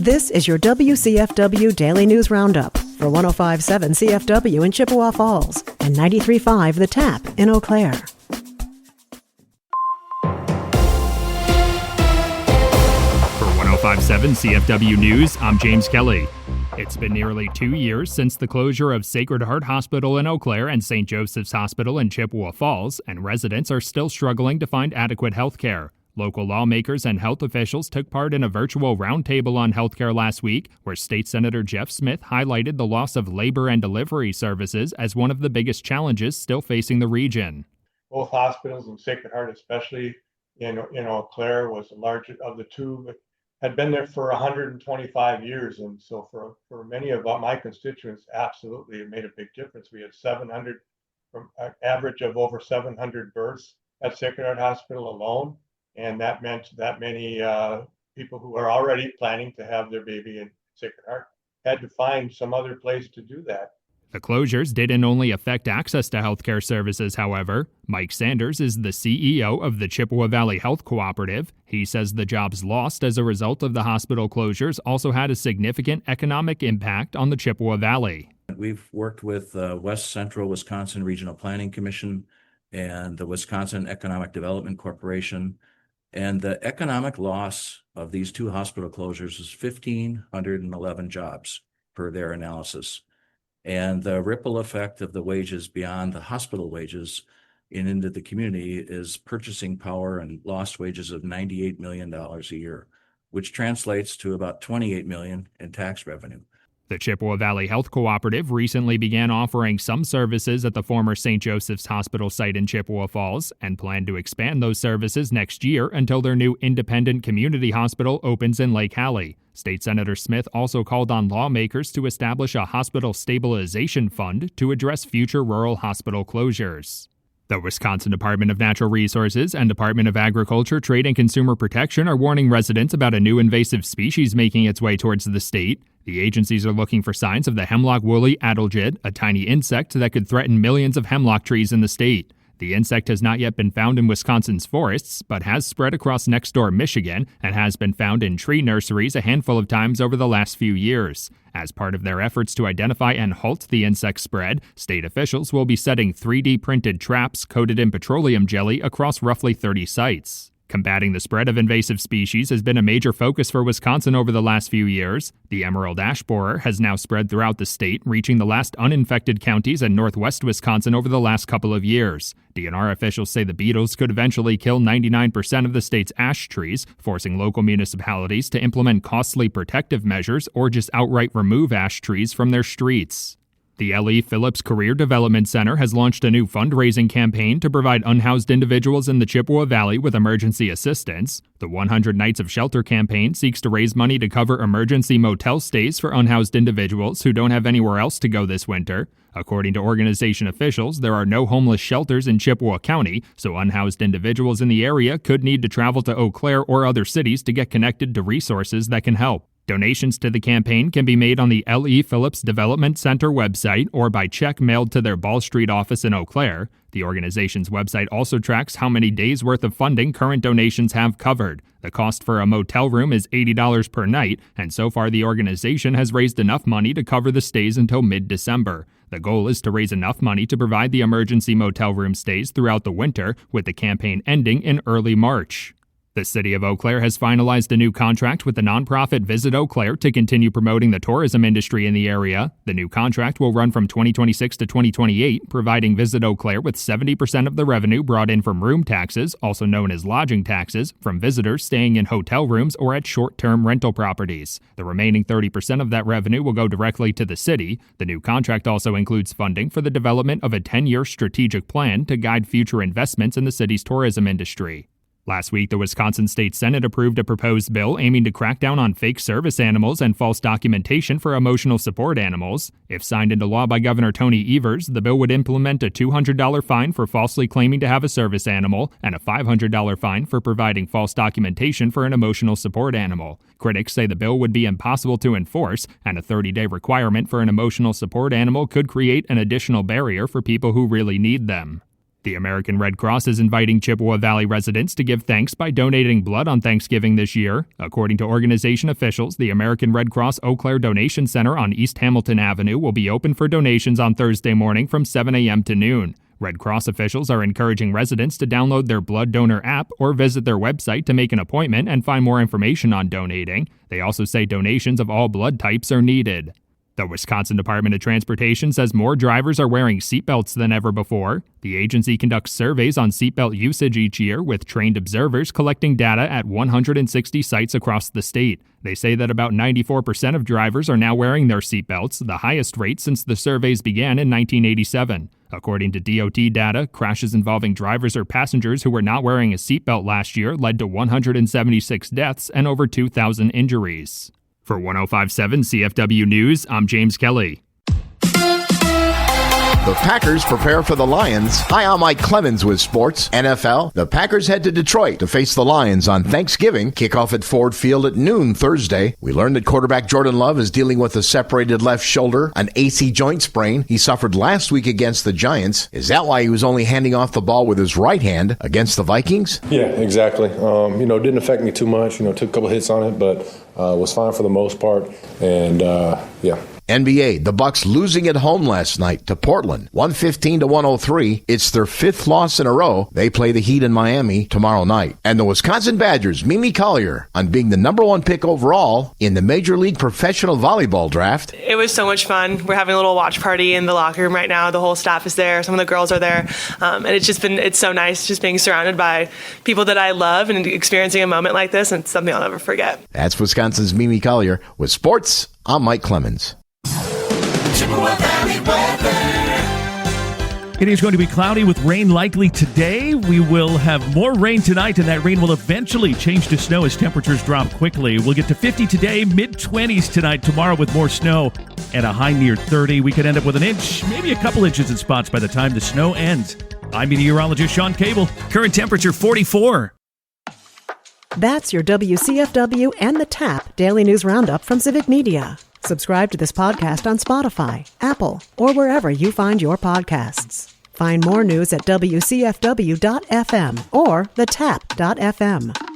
This is your WCFW Daily News Roundup for 105.7 CFW in Chippewa Falls and 93.5 The Tap in Eau Claire. For 105.7 CFW News, I'm James Kelly. It's been nearly 2 years since the closure of Sacred Heart Hospital in Eau Claire and St. Joseph's Hospital in Chippewa Falls, and residents are still struggling to find adequate health care. Local lawmakers and health officials took part in a virtual roundtable on healthcare last week, where State Senator Jeff Smith highlighted the loss of labor and delivery services as one of the biggest challenges still facing the region. Both hospitals, and Sacred Heart especially in Eau Claire, was the largest of the two, but had been there for 125 years. And so for many of my constituents, absolutely, it made a big difference. We had 700, from an average of over 700 births at Sacred Heart Hospital alone. And that meant that many people who are already planning to have their baby in Sacred Heart had to find some other place to do that. The closures didn't only affect access to healthcare services, however. Mike Sanders is the CEO of the Chippewa Valley Health Cooperative. He says the jobs lost as a result of the hospital closures also had a significant economic impact on the Chippewa Valley. We've worked with West Central Wisconsin Regional Planning Commission and the Wisconsin Economic Development Corporation. And the economic loss of these two hospital closures is 1,511 jobs per their analysis. And the ripple effect of the wages beyond the hospital wages and into the community is purchasing power and lost wages of $98 million a year, which translates to about $28 million in tax revenue. The Chippewa Valley Health Cooperative recently began offering some services at the former St. Joseph's Hospital site in Chippewa Falls and plan to expand those services next year until their new independent community hospital opens in Lake Hallie. State Senator Smith also called on lawmakers to establish a hospital stabilization fund to address future rural hospital closures. The Wisconsin Department of Natural Resources and Department of Agriculture, Trade and Consumer Protection are warning residents about a new invasive species making its way towards the state. The agencies are looking for signs of the hemlock woolly adelgid, a tiny insect that could threaten millions of hemlock trees in the state. The insect has not yet been found in Wisconsin's forests, but has spread across next-door Michigan and has been found in tree nurseries a handful of times over the last few years. As part of their efforts to identify and halt the insect spread, state officials will be setting 3D-printed traps coated in petroleum jelly across roughly 30 sites. Combating the spread of invasive species has been a major focus for Wisconsin over the last few years. The emerald ash borer has now spread throughout the state, reaching the last uninfected counties in northwest Wisconsin over the last couple of years. DNR officials say the beetles could eventually kill 99% of the state's ash trees, forcing local municipalities to implement costly protective measures or just outright remove ash trees from their streets. The L.E. Phillips Career Development Center has launched a new fundraising campaign to provide unhoused individuals in the Chippewa Valley with emergency assistance. The 100 Nights of Shelter campaign seeks to raise money to cover emergency motel stays for unhoused individuals who don't have anywhere else to go this winter. According to organization officials, there are no homeless shelters in Chippewa County, so unhoused individuals in the area could need to travel to Eau Claire or other cities to get connected to resources that can help. Donations to the campaign can be made on the L.E. Phillips Development Center website or by check mailed to their Ball Street office in Eau Claire. The organization's website also tracks how many days' worth of funding current donations have covered. The cost for a motel room is $80 per night, and so far the organization has raised enough money to cover the stays until mid-December. The goal is to raise enough money to provide the emergency motel room stays throughout the winter, with the campaign ending in early March. The city of Eau Claire has finalized a new contract with the nonprofit Visit Eau Claire to continue promoting the tourism industry in the area. The new contract will run from 2026 to 2028, providing Visit Eau Claire with 70% of the revenue brought in from room taxes, also known as lodging taxes, from visitors staying in hotel rooms or at short-term rental properties. The remaining 30% of that revenue will go directly to the city. The new contract also includes funding for the development of a 10-year strategic plan to guide future investments in the city's tourism industry. Last week, the Wisconsin State Senate approved a proposed bill aiming to crack down on fake service animals and false documentation for emotional support animals. If signed into law by Governor Tony Evers, the bill would implement a $200 fine for falsely claiming to have a service animal and a $500 fine for providing false documentation for an emotional support animal. Critics say the bill would be impossible to enforce, and a 30-day requirement for an emotional support animal could create an additional barrier for people who really need them. The American Red Cross is inviting Chippewa Valley residents to give thanks by donating blood on Thanksgiving this year. According to organization officials, the American Red Cross Eau Claire Donation Center on East Hamilton Avenue will be open for donations on Thursday morning from 7 a.m. to noon. Red Cross officials are encouraging residents to download their blood donor app or visit their website to make an appointment and find more information on donating. They also say donations of all blood types are needed. The Wisconsin Department of Transportation says more drivers are wearing seatbelts than ever before. The agency conducts surveys on seatbelt usage each year, with trained observers collecting data at 160 sites across the state. They say that about 94% of drivers are now wearing their seatbelts, the highest rate since the surveys began in 1987. According to DOT data, crashes involving drivers or passengers who were not wearing a seatbelt last year led to 176 deaths and over 2,000 injuries. For 105.7 CFW News, I'm James Kelly. The Packers prepare for the Lions. Hi, I'm Mike Clemens with Sports. NFL, the Packers head to Detroit to face the Lions on Thanksgiving. Kickoff at Ford Field at noon Thursday. We learned that quarterback Jordan Love is dealing with a separated left shoulder, an AC joint sprain he suffered last week against the Giants. Is that why he was only handing off the ball with his right hand against the Vikings? Yeah, exactly. Didn't affect me too much. Took a couple hits on it, but was fine for the most part. And, NBA, the Bucks losing at home last night to Portland, 115-103. It's their fifth loss in a row. They play the Heat in Miami tomorrow night. And the Wisconsin Badgers, Mimi Collier, on being the number one pick overall in the Major League Professional Volleyball Draft. It was so much fun. We're having a little watch party in the locker room right now. The whole staff is there. Some of the girls are there. And it's so nice just being surrounded by people that I love and experiencing a moment like this. And it's something I'll never forget. That's Wisconsin's Mimi Collier. With sports, I'm Mike Clemens. It is going to be cloudy with rain likely today. We will have more rain tonight, and that rain will eventually change to snow as temperatures drop quickly. We'll get to 50 today, mid-20s tonight, tomorrow with more snow and a high near 30. We could end up with an inch, maybe a couple inches in spots by the time the snow ends. I'm meteorologist Sean Cable. Current temperature 44. That's your WCFW and the TAP Daily News Roundup from Civic Media. Subscribe to this podcast on Spotify, Apple, or wherever you find your podcasts. Find more news at WCFW.FM or thetap.fm.